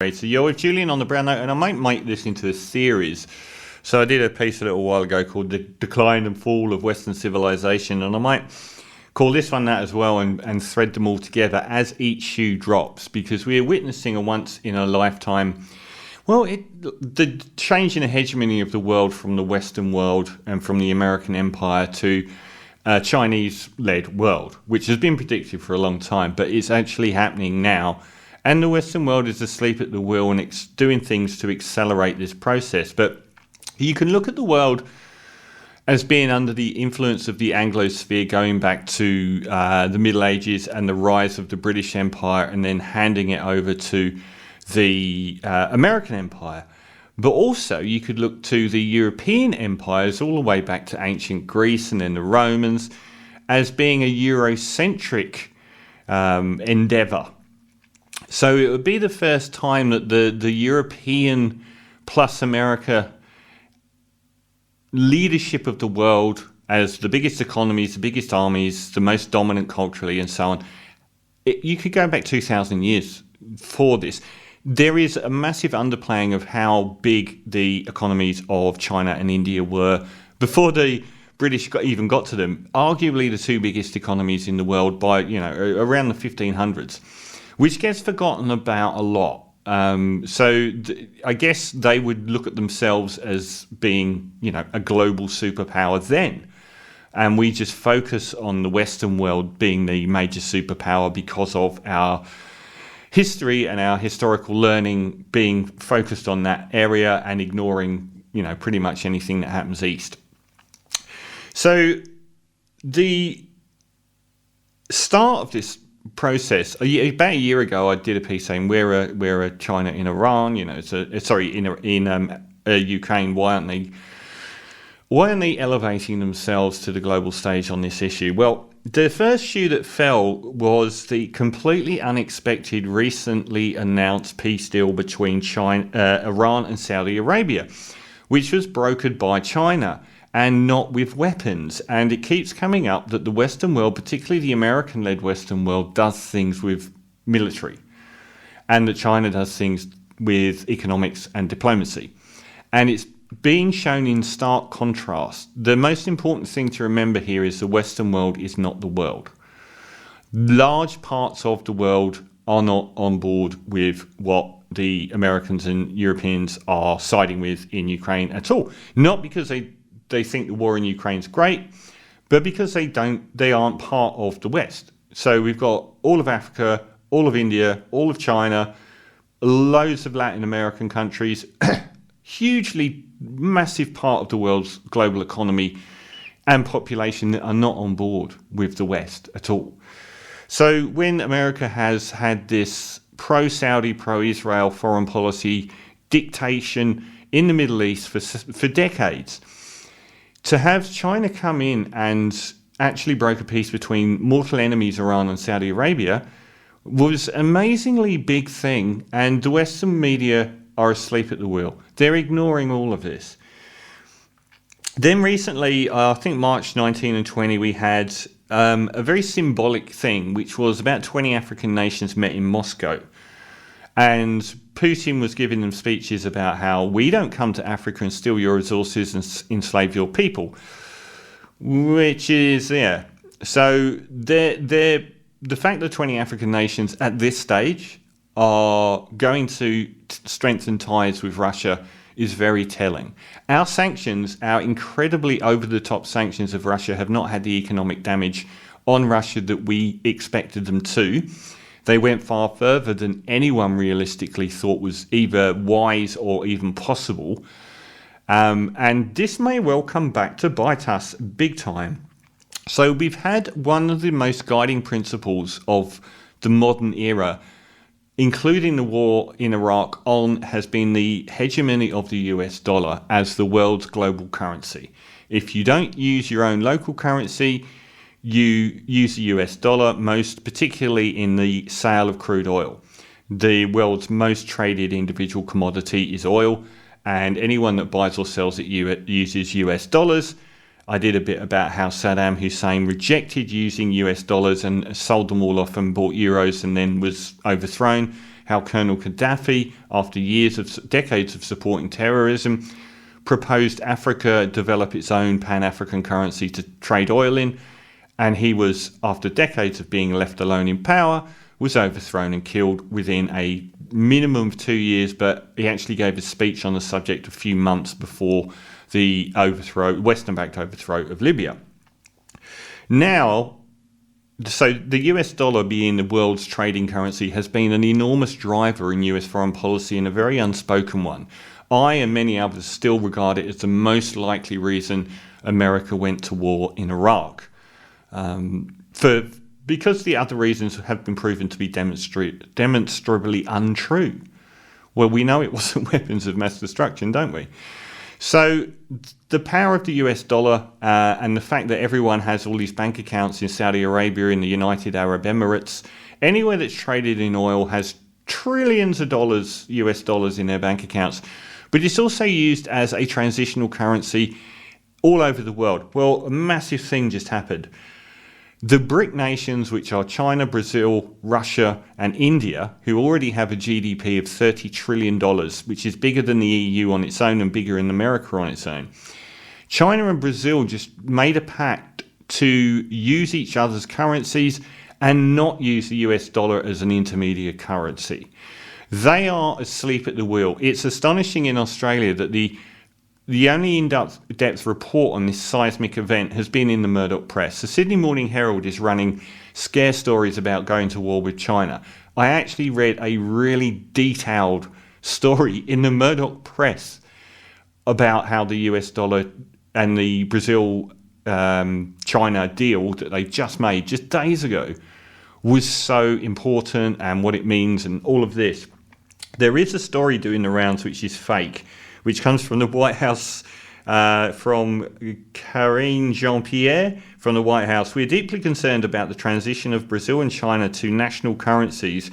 So you're with Julian on the Brown Note, and I might make this into a series. So I did a piece a little while ago called The Decline and Fall of Western Civilization, and I might call this one that as well and thread them all together as each shoe drops, because we are witnessing a once-in-a-lifetime, the change in the hegemony of the world from the Western world and from the American empire to a Chinese-led world, which has been predicted for a long time, but it's actually happening now. And the Western world is asleep at the wheel and it's doing things to accelerate this process. But you can look at the world as being under the influence of the Anglosphere going back to the Middle Ages and the rise of the British Empire, and then handing it over to the American Empire. But also you could look to the European empires all the way back to ancient Greece and then the Romans as being a Eurocentric endeavour. So it would be the first time that the European plus America leadership of the world, as the biggest economies, the biggest armies, the most dominant culturally and so on, you could go back 2,000 years for this. There is a massive underplaying of how big the economies of China and India were before the British even got to them. Arguably the two biggest economies in the world by, around the 1500s. Which gets forgotten about a lot. I guess they would look at themselves as being, a global superpower then. And we just focus on the Western world being the major superpower because of our history and our historical learning being focused on that area and ignoring, pretty much anything that happens east. So the start of this process, about a year ago I did a piece saying where are China in Iran, in Ukraine, why aren't they elevating themselves to the global stage on this issue? Well, the first shoe that fell was the completely unexpected recently announced peace deal between Iran and Saudi Arabia, which was brokered by China and not with weapons. And it keeps coming up that the Western world, particularly the American-led Western world, does things with military, and that China does things with economics and diplomacy. And it's being shown in stark contrast. The most important thing to remember here is the Western world is not the world. Large parts of the world are not on board with what the Americans and Europeans are siding with in Ukraine at all. Not because they think the war in Ukraine is great, but because they aren't part of the West. So we've got all of Africa, all of India, all of China, loads of Latin American countries, hugely massive part of the world's global economy and population that are not on board with the West at all. So when America has had this pro-Saudi, pro-Israel foreign policy dictation in the Middle East for decades, to have China come in and actually broke a peace between mortal enemies Iran and Saudi Arabia was an amazingly big thing, and the Western media are asleep at the wheel. They're ignoring all of this. Then recently, I think March 19 and 20, we had a very symbolic thing, which was about 20 African nations met in Moscow. And Putin was giving them speeches about how we don't come to Africa and steal your resources and enslave your people. Which is, yeah. So the fact that 20 African nations at this stage are going to strengthen ties with Russia is very telling. Our sanctions, our incredibly over-the-top sanctions of Russia, have not had the economic damage on Russia that we expected them to. They went far further than anyone realistically thought was either wise or even possible. And this may well come back to bite us big time. So we've had one of the most guiding principles of the modern era, including the war in Iraq, has been the hegemony of the US dollar as the world's global currency. If you don't use your own local currency, you use the US dollar, most particularly in the sale of crude oil. The world's most traded individual commodity is oil, and anyone that buys or sells it uses US dollars. I did a bit about how Saddam Hussein rejected using US dollars and sold them all off and bought euros and then was overthrown. how Colonel Gaddafi, after decades of supporting terrorism, proposed Africa develop its own Pan-African currency to trade oil in, and he was, after decades of being left alone in power, was overthrown and killed within a minimum of 2 years, but he actually gave a speech on the subject a few months before the Western-backed overthrow of Libya. Now, so the US dollar being the world's trading currency has been an enormous driver in US foreign policy, and a very unspoken one. I and many others still regard it as the most likely reason America went to war in Iraq. Because the other reasons have been proven to be demonstrably untrue. Well, we know it wasn't weapons of mass destruction, don't we? So the power of the US dollar and the fact that everyone has all these bank accounts in Saudi Arabia, in the United Arab Emirates, anywhere that's traded in oil has trillions of dollars, US dollars in their bank accounts. But it's also used as a transitional currency all over the world. Well, a massive thing just happened. The BRIC nations, which are China, Brazil, Russia, and India, who already have a GDP of $30 trillion, which is bigger than the EU on its own and bigger than America on its own. China and Brazil just made a pact to use each other's currencies and not use the US dollar as an intermediate currency. They are asleep at the wheel. It's astonishing in Australia that the only in-depth report on this seismic event has been in the Murdoch press. The Sydney Morning Herald is running scare stories about going to war with China. I actually read a really detailed story in the Murdoch press about how the US dollar and the Brazil-China deal that they just made just days ago was so important, and what it means and all of this. There is a story doing the rounds which is fake, which comes from the White House, from Karine Jean-Pierre from the White House. We're deeply concerned about the transition of Brazil and China to national currencies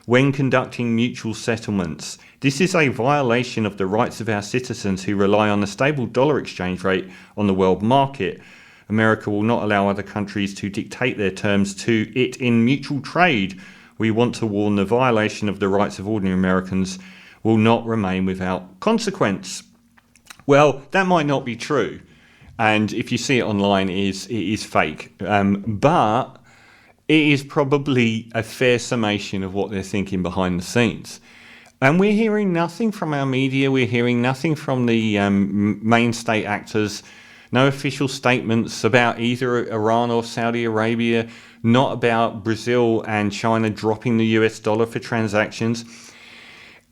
when conducting mutual settlements. This is a violation of the rights of our citizens who rely on a stable dollar exchange rate on the world market. America will not allow other countries to dictate their terms to it in mutual trade. We want to warn the violation of the rights of ordinary Americans will not remain without consequence. Well, that might not be true, and if you see it online, it is fake. But it is probably a fair summation of what they're thinking behind the scenes. And we're hearing nothing from our media, we're hearing nothing from the main state actors, no official statements about either Iran or Saudi Arabia, not about Brazil and China dropping the US dollar for transactions.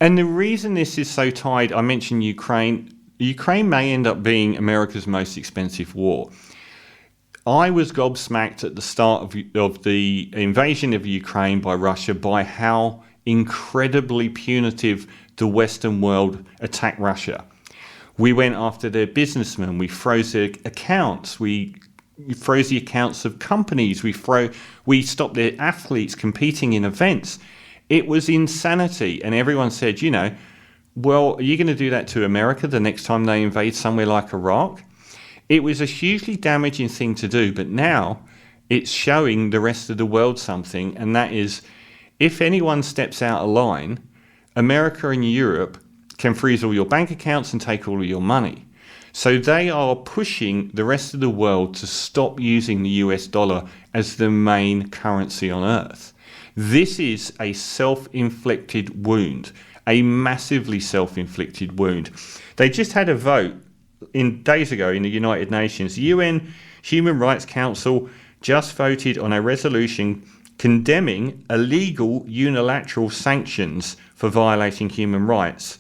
And the reason this is so tied, I mentioned Ukraine. Ukraine may end up being America's most expensive war. I was gobsmacked at the start of the invasion of Ukraine by Russia by how incredibly punitive the Western world attacked Russia. We went after their businessmen, we froze their accounts, we froze the accounts of companies, we stopped their athletes competing in events. It was insanity, and everyone said, well, are you going to do that to America the next time they invade somewhere like Iraq? It was a hugely damaging thing to do, but now it's showing the rest of the world something, and that is, if anyone steps out of line, America and Europe can freeze all your bank accounts and take all of your money. So they are pushing the rest of the world to stop using the US dollar as the main currency on earth. This is a self-inflicted wound, a massively self-inflicted wound. They just had a vote days ago in the United Nations. The UN Human Rights Council just voted on a resolution condemning illegal unilateral sanctions for violating human rights.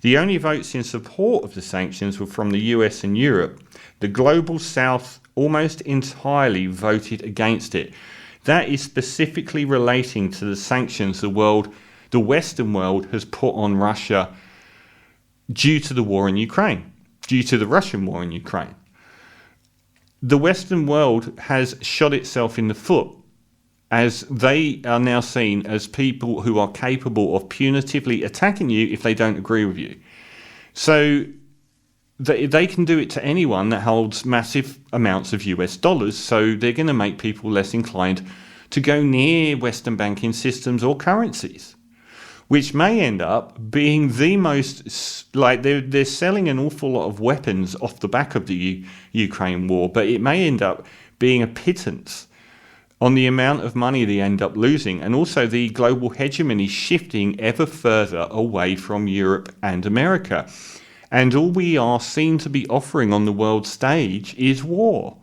The only votes in support of the sanctions were from the US and Europe. The Global South almost entirely voted against it. That is specifically relating to the sanctions the Western world has put on Russia due to the war in Ukraine, due to the Russian war in Ukraine. The Western world has shot itself in the foot, as they are now seen as people who are capable of punitively attacking you if they don't agree with you. So they can do it to anyone that holds massive amounts of US dollars, so they're going to make people less inclined to go near Western banking systems or currencies. which may end up being the most, like they're selling an awful lot of weapons off the back of the Ukraine war, but it may end up being a pittance on the amount of money they end up losing, and also the global hegemony shifting ever further away from Europe and America. And all we are seen to be offering on the world stage is war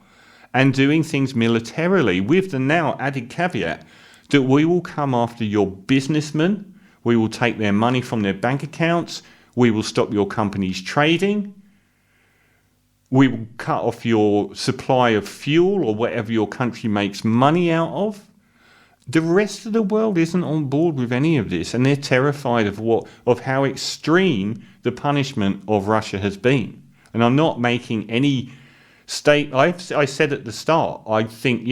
and doing things militarily, with the now added caveat that we will come after your businessmen, we will take their money from their bank accounts, we will stop your company's trading, we will cut off your supply of fuel or whatever your country makes money out of. The rest of the world isn't on board with any of this, and they're terrified of how extreme the punishment of Russia has been. And I'm not making any I said at the start, I think,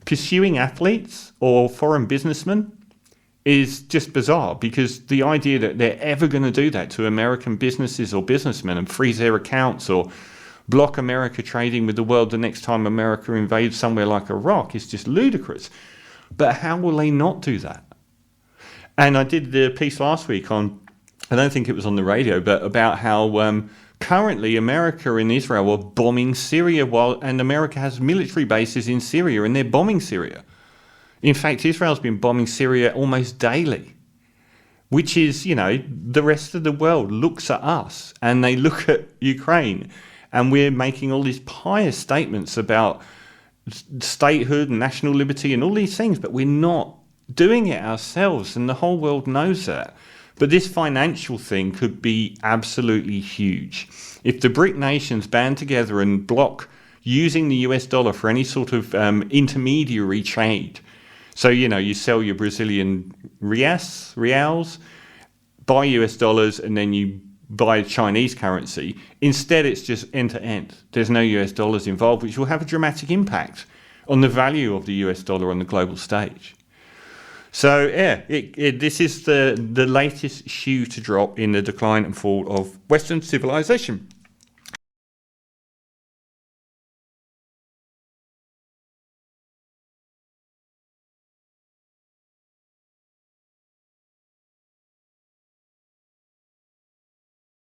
pursuing athletes or foreign businessmen is just bizarre, because the idea that they're ever going to do that to American businesses or businessmen and freeze their accounts or block America trading with the world the next time America invades somewhere like Iraq is just ludicrous. But how will they not do that? And I did the piece last week on, I don't think it was on the radio, but about how currently America and Israel are bombing Syria, and America has military bases in Syria and they're bombing Syria. In fact, Israel's been bombing Syria almost daily, which is, the rest of the world looks at us and they look at Ukraine, and we're making all these pious statements about statehood and national liberty and all these things, but we're not doing it ourselves, and the whole world knows that. But this financial thing could be absolutely huge. If the BRIC nations band together and block using the US dollar for any sort of intermediary trade, so, you sell your Brazilian reals, buy US dollars, and then you buy Chinese currency. Instead, it's just end-to-end. There's no US dollars involved, which will have a dramatic impact on the value of the US dollar on the global stage. So, this is the latest shoe to drop in the decline and fall of Western civilization.